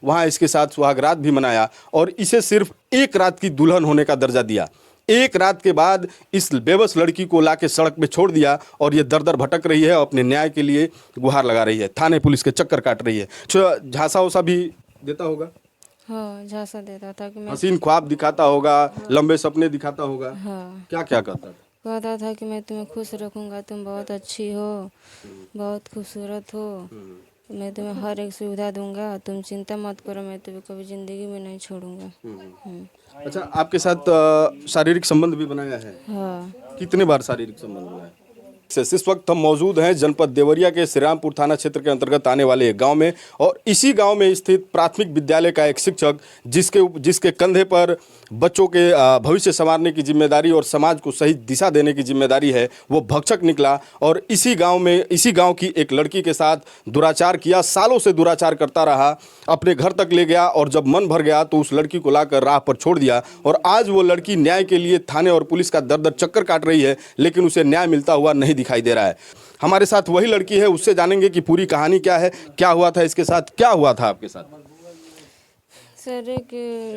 वहाँ इसके साथ सुहागरात भी मनाया और इसे सिर्फ एक रात की दुल्हन होने का दर्जा दिया। एक रात के बाद इस बेबस लड़की को लाके सड़क पे छोड़ दिया और ये दर दर भटक रही है, अपने न्याय के लिए गुहार लगा रही है, थाने पुलिस के चक्कर काट रही है। झांसा उसा भी देता होगा, हाँ झांसा देता था कि मैं हसीन ख्वाब दिखाता होगा, लंबे सपने दिखाता होगा। हाँ क्या क्या करता था? कहता था कि मैं तुम्हें खुश रखूँगा, तुम बहुत अच्छी हो, बहुत खूबसूरत हो, मैं तुम्हें हर एक सुविधा दूंगा, तुम चिंता मत करो, मैं तुम्हें कभी ज़िंदगी में नहीं छोड़ूंगा। अच्छा, आपके साथ शारीरिक संबंध भी बनाया है? हाँ कितने बार शारीरिक संबंध बनाया? इस वक्त हम मौजूद हैं जनपद देवरिया के श्री रामपुर थाना क्षेत्र के अंतर्गत आने वाले एक गांव में, और इसी गांव में स्थित प्राथमिक विद्यालय का एक शिक्षक जिसके कंधे पर बच्चों के भविष्य संवारने की जिम्मेदारी और समाज को सही दिशा देने की जिम्मेदारी है, वो भक्षक निकला और इसी गांव की एक लड़की के साथ दुराचार किया। सालों से दुराचार करता रहा, अपने घर तक ले गया और जब मन भर गया तो उस लड़की को लाकर राह पर छोड़ दिया। और आज वो लड़की न्याय के लिए थाने और पुलिस का दर दर चक्कर काट रही है, लेकिन उसे न्याय मिलता हुआ नहीं दिखाई दे रहा है। हमारे साथ वही लड़की है, उससे जानेंगे कि पूरी कहानी क्या है, क्या हुआ था इसके साथ, क्या हुआ था आपके साथ। सर एक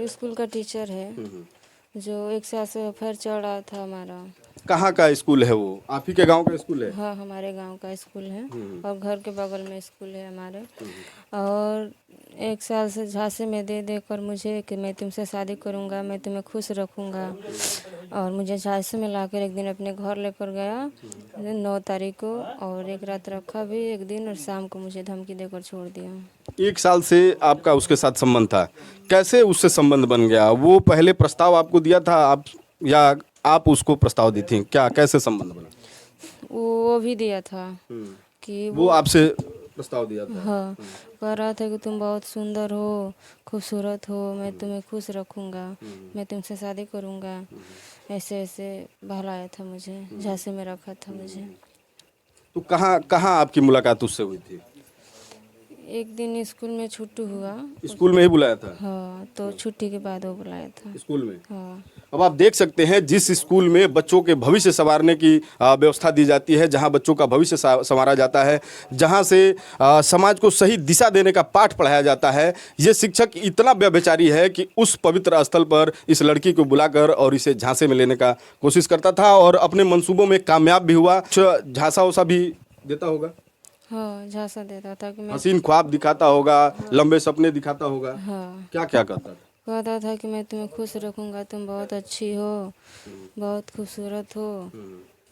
स्कूल का टीचर है जो एक साल से अफेयर चल रहा था हमारा। कहाँ का स्कूल है वो? आप ही के गांव का स्कूल है? हाँ हमारे गांव का स्कूल है और घर के बगल में स्कूल है हमारे। और एक साल से झांसे में दे देकर मुझे कि मैं तुमसे शादी करूंगा, मैं तुम्हें खुश रखूंगा, और मुझे झांसे में लाकर एक दिन अपने घर लेकर गया 9 तारीख को, और एक रात रखा भी एक दिन, और शाम को मुझे धमकी देकर छोड़ दिया। एक साल से आपका उसके साथ संबंध था, कैसे उससे संबंध बन गया? वो पहले प्रस्ताव आपको दिया था आप, या आप उसको प्रस्ताव दी थी? क्या कैसे संबंध बना? वो भी दिया था कि वो आपसे प्रस्ताव दिया था? हाँ कह रहा था कि तुम बहुत सुंदर हो, खूबसूरत हो, मैं तुम्हें खुश रखूंगा, मैं तुमसे शादी करूंगा, ऐसे ऐसे बहलाया था मुझे, झांसे में रखा था मुझे। तो कहाँ कहाँ आपकी मुलाकात उससे हुई थी? एक दिन स्कूल में छुट्टी हुआ। स्कूल में ही बुलाया था? हाँ तो छुट्टी के बाद वो बुलाया था। स्कूल में? हाँ अब आप देख सकते हैं, जिस स्कूल में बच्चों के भविष्य संवारने की व्यवस्था दी जाती है, जहां बच्चों का भविष्य संवारा जाता है, जहां से समाज को सही दिशा देने का पाठ पढ़ाया जाता है, ये शिक्षक इतना व्यभिचारी है कि उस पवित्र स्थल पर इस लड़की को बुलाकर और इसे झांसे में लेने का कोशिश करता था और अपने मंसूबों में कामयाब भी हुआ। झांसा उसा भी देता होगा, हाँ झांसा देता था कि मैं हसीन ख्वाब दिखाता होगा, लंबे सपने दिखाता होगा। हाँ क्या क्या करता था? कहता था कि मैं तुम्हें खुश रखूंगा, तुम बहुत अच्छी हो, बहुत खूबसूरत हो,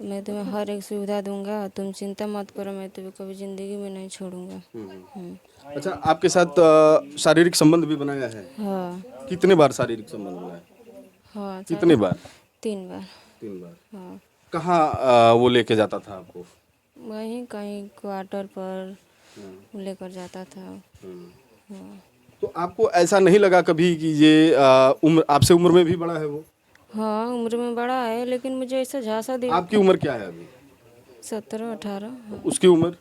मैं तुम्हें हर एक सुविधा दूंगा, तुम चिंता मत करो, मैं तुम्हें कभी ज़िंदगी में नहीं छोड़ूंगा। अच्छा, आपके साथ शारीरिक संबंध भी बनाया है? हाँ कितने बार शारीरिक संबंध बनाया? हाँ कितने बार? 3 बार। 3 बार। हाँ कहाँ वो लेके जाता था आपको? वहीं कहीं क्वार्टर पर लेकर जाता था। हाँ तो आपको ऐसा नहीं लगा कभी कि ये उम्र आपसे उम्र में भी बड़ा है वो? हाँ उम्र में बड़ा है, लेकिन मुझे ऐसा झांसा दे। आपकी उम्र क्या है अभी? 17-18। हाँ। उसकी उम्र?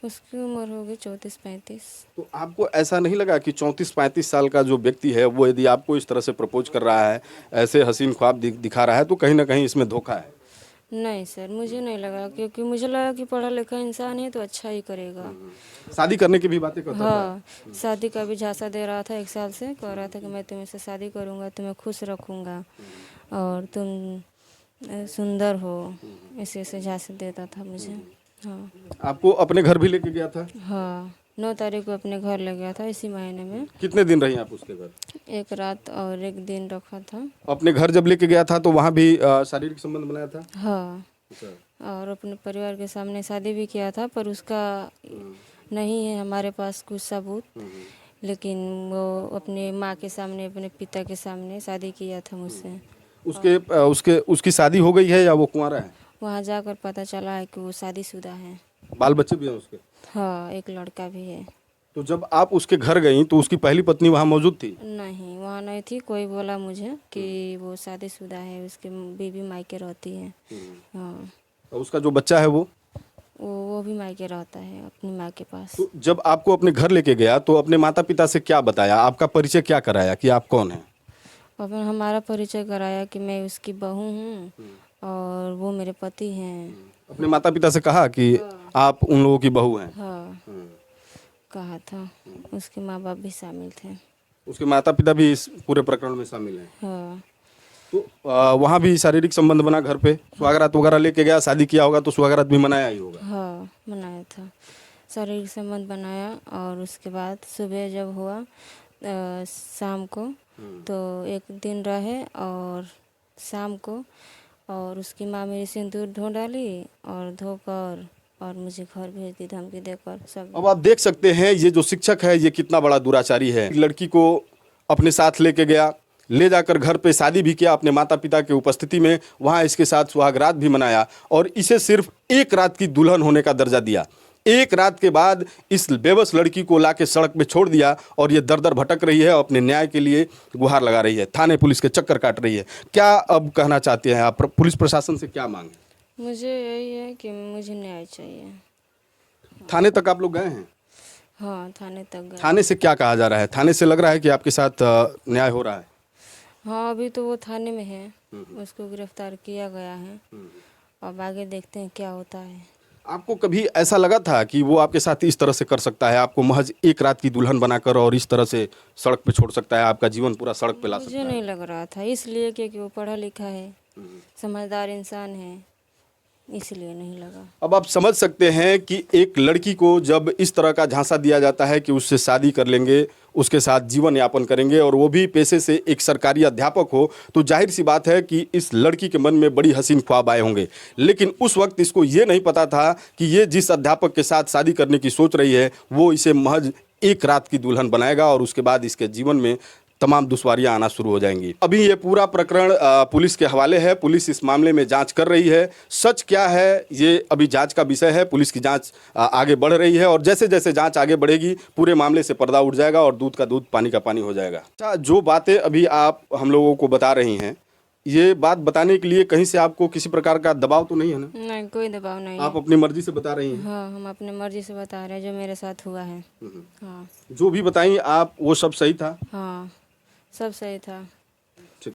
उसकी उम्र होगी 34-35। तो आपको ऐसा नहीं लगा कि 34-35 साल का जो व्यक्ति है वो यदि आपको इस तरह से प्रपोज कर रहा है, ऐसे हसीन ख्वाब दिखा रहा है, तो कहीं ना कहीं इसमें धोखा है? नहीं सर मुझे नहीं लगा, क्योंकि मुझे लगा कि पढ़ा लिखा इंसान है तो अच्छा ही करेगा। शादी करने की भी बातें करता था? हाँ शादी का भी झांसा दे रहा था, 1 साल से कह रहा था कि मैं तुम्हें से शादी करूंगा, तुम्हें खुश रखूंगा, और तुम सुंदर हो, ऐसे ऐसे झांसे देता था मुझे। हाँ आपको अपने घर भी लेके गया था? हाँ 9 तारीख को अपने घर ले गया था इसी महीने में। कितने दिन रही आप उसके घर? 1 रात और 1 दिन रखा था। अपने घर जब लेके गया था तो वहाँ भी शारीरिक संबंध बनाया था? हाँ अच्छा। और अपने परिवार के सामने शादी भी किया था, पर उसका नहीं है हमारे पास कुछ सबूत, लेकिन वो अपने माँ के सामने, अपने पिता के सामने शादी किया था मुझसे। उसकी शादी हो गई है या वो कुंवारा है? वहाँ जाकर पता चला है कि वो शादीशुदा है। बाल बच्चे भी हैं उसके? हाँ एक लड़का भी है। तो जब आप उसके घर गई तो उसकी पहली पत्नी वहाँ मौजूद थी? नहीं वहाँ नहीं थी, कोई बोला मुझे कि वो शादीशुदा है, उसकी बीवी मायके रहती है। हाँ और उसका जो बच्चा है वो भी मायके रहता है अपनी माँ के पास। तो जब आपको अपने घर लेके गया तो अपने माता पिता से क्या बताया, आपका परिचय क्या कराया कि आप कौन हैं? अब हमारा परिचय कराया कि मैं उसकी बहू हूँ और वो मेरे पति हैं। अपने माता पिता से कहा कि आप उन लोगों की बहू हैं? हाँ कहा था। उसके माँ बाप भी शामिल थे। उसके माता पिता भी इस पूरे प्रकरण में शामिल हैं। हाँ। तो वहाँ भी शारीरिक संबंध बना घर पे, सुहागरात वगैरह लेके गया, शादी किया होगा तो सुहागरात भी मनाया ही होगा। हाँ, बनाया था। शारीरिक संबंध बनाया और उसके बाद सुबह जब हुआ शाम को, तो एक दिन रहे और शाम को, और उसकी माँ मेरी सिंदूर धो डाली और धोकर और मुझे घर भेज दी धमकी देकर सब। अब आप देख सकते हैं ये जो शिक्षक है ये कितना बड़ा दुराचारी है। लड़की को अपने साथ लेके गया, ले जाकर घर पे शादी भी किया अपने माता पिता की उपस्थिति में, वहाँ इसके साथ सुहागरात भी मनाया और इसे सिर्फ एक रात की दुल्हन होने का दर्जा दिया। एक रात के बाद इस बेबस लड़की को लाके सड़क पे छोड़ दिया और ये दर दर भटक रही है, अपने न्याय के लिए गुहार लगा रही है, थाने पुलिस के चक्कर काट रही है। क्या अब कहना चाहते हैं आप, पुलिस प्रशासन से क्या मांग है? मुझे यही है कि मुझे न्याय चाहिए। थाने तक आप लोग गए हैं? हाँ, थाने तक गए। थाने से क्या कहा जा रहा है? थाने से लग रहा है कि आपके साथ न्याय हो रहा है। हाँ, अभी तो वो थाने में है, उसको गिरफ्तार किया गया है। अब आगे देखते हैं क्या होता है। आपको कभी ऐसा लगा था कि वो आपके साथ इस तरह से कर सकता है, आपको महज एक रात की दुल्हन बनाकर और इस तरह से सड़क पे छोड़ सकता है, आपका जीवन पूरा सड़क पे ला सकता मुझे है? नहीं लग रहा था, इसलिए क्योंकि वो पढ़ा लिखा है, समझदार इंसान है, इसलिए नहीं लगा। अब आप समझ सकते हैं कि एक लड़की को जब इस तरह का झांसा दिया जाता है कि उससे शादी कर लेंगे, उसके साथ जीवन यापन करेंगे और वो भी पेशे से एक सरकारी अध्यापक हो, तो जाहिर सी बात है कि इस लड़की के मन में बड़ी हसीन ख्वाब आए होंगे। लेकिन उस वक्त इसको ये नहीं पता था कि ये जिस अध्यापक के साथ शादी करने की सोच रही है वो इसे महज एक रात की दुल्हन बनाएगा और उसके बाद इसके जीवन में तमाम दुश्वारियां आना शुरू हो जाएंगी। अभी ये पूरा प्रकरण पुलिस के हवाले है, पुलिस इस मामले में जांच कर रही है। सच क्या है ये अभी जांच का विषय है, पुलिस की जांच आगे बढ़ रही है और जैसे जैसे जांच आगे बढ़ेगी पूरे मामले से पर्दा उठ जाएगा और दूध का दूध पानी का पानी हो जाएगा। अच्छा, जो बातें अभी आप हम लोगों को बता रही हैं, ये बात बताने के लिए कहीं से आपको किसी प्रकार का दबाव तो नहीं है ना? नहीं, कोई दबाव नहीं आप है। अपनी मर्जी से बता रही हैं? हाँ, हम अपने मर्जी से बता रहे हैं जो मेरे साथ हुआ है। हाँ। जो भी बताई आप वो सब सही था? हाँ, सब सही था।